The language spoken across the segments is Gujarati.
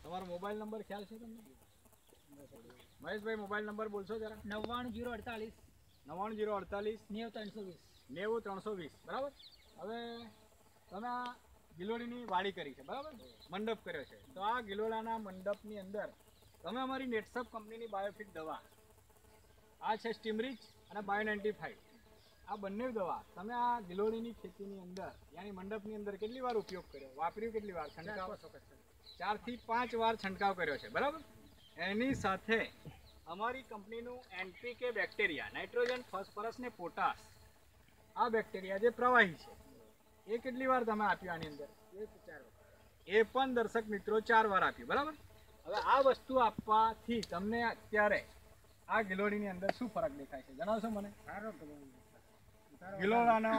તમારો મોબાઈલ નંબર ખ્યાલ છે તમને? મહેશભાઈ મોબાઈલ નંબર બોલશો જરા? 99048 99048 90320 90320. બરાબર. હવે તમે આ ગિલોડીની વાડી કરી છે, બરાબર, મંડપ કર્યો છે, તો આ ગિલોડાના મંડપની અંદર તમે અમારી નેટસપ કંપનીની બાયોફિટ દવા, આ છે સ્ટીમરીચ અને બાયો95, આ બંને દવા તમે આ ગિલોડીની ખેતીની અંદર યાની મંડપની અંદર કેટલી વાર ઉપયોગ કર્યો, વાપર્યું કેટલી વાર? છંટકાવ 4 થી 5 વાર છંટકાવ કર્યો છે, બરાબર. એની સાથે અમારી કંપનીનું એનપીકે બેક્ટેરિયા, નાઇટ્રોજન, ફોસ્ફરસ ને પોટાશ, આ બેક્ટેરિયા જે પ્રવાહી છે એ કેટલી વાર તમે આપ્યું આની અંદર? એ પણ દર્શક મિત્રો 4 વાર આપ્યું, બરાબર. હવે આ વસ્તુ આપવાથી તમને અત્યારે આ ગિલોડીની અંદર શું ફરક દેખાય છે જણાવશો મને? ગિલોડાનો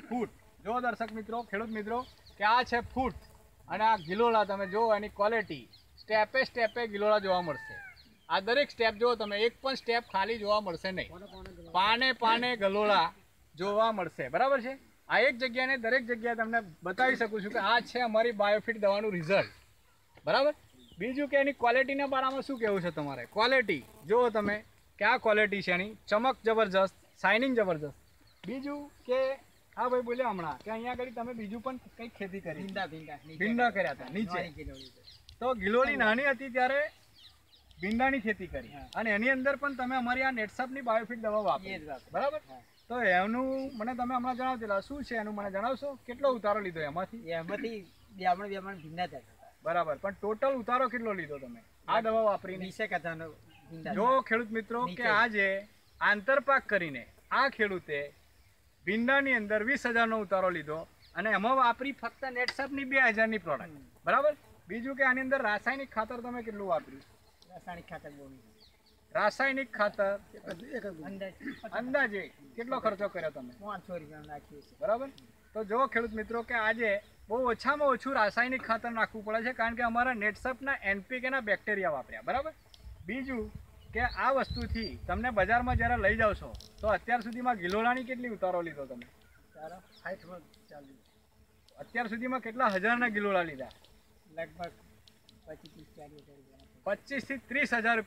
ફૂટ જો દર્શક મિત્રો, ખેડૂત મિત્રો, કે આ છે ફૂટ અને આ ગિલોડા તમે જો એની ક્વોલિટી, સ્ટેપે સ્ટેપે ગિલોડા જોવા મળશે. આ દરેક સ્ટેપ જો તમે એક પણ સ્ટેપ ખાલી જોવા મળશે નહીં, પાને પાને ગલોડા જોવા મળશે, બરાબર છે. આ એક જગ્યાએ ને દરેક જગ્યાએ તમને બતાવી શકું છું કે આ છે અમારી બાયોફિટ દવાનું રિઝલ્ટ, બરાબર. બીજું કે એની ક્વોલિટીના બારામાં શું કહેવું છે તમારે? ક્વોલિટી જુઓ તમે કે આ ક્વોલિટી છે એની, ચમક જબરજસ્ત, શાઇનિંગ જબરજસ્ત. બીજું કે હા ભાઈ બોલ્યા હમણાં કે અહીંયા આગળ તમે બીજું પણ કંઈક ખેતી કરી, ભીંડા કર્યા હતા નીચે, તો ગિલોડી નાની હતી ત્યારે ભીંડાની ખેતી કરી અને એની અંદર પણ તમે અમારી આ નેટસપની બાયોફિટ દવા વાપરી, બરાબર. તો એનું મને તમે હમણાં જણાવતા શું છે એનું મને જણાવશો? કેટલો ઉતારો લીધો એમાંથી? ભીંડા થયા, બરાબર, પણ ટોટલ ઉતારો કેટલો લીધો તમે આ દવા વાપરીને? 20 જો ખેડૂત મિત્રો કે આજે આંતરપાક કરીને આ ખેડૂતે ભીંડાની અંદર 20,000નો ઉતારો લીધો અને એમાં વાપરી ફક્ત નેટસપની 2,000ની પ્રોડક્ટ, બરાબર. બીજું કે આની અંદર રાસાયણિક ખાતર તમે કેટલું વાપર્યું? રાસાયણિક ખાતર અંદાજે કેટલો ખર્ચો કર્યો તમે? 500 રૂપિયા નાખ્યું છે, બરાબર. તો જો ખેડૂત મિત્રો કે આજે બહુ ઓછામાં ઓછું રાસાયણિક ખાતર નાખવું પડે છે કારણ કે અમારા નેટસપના એનપીકેના બેક્ટેરિયા વાપર્યા, બરાબર. બીજું કે આ વસ્તુથી તમને બજારમાં જ્યારે લઈ જાવ છો તો અત્યાર સુધીમાં ગિલોડાની કેટલી ઉતારો લીધો તમે? અત્યાર સુધીમાં કેટલા હજારના ગિલોડા લીધા? લગભગ 25 થી 30 હજાર. 25 થી 30 હજાર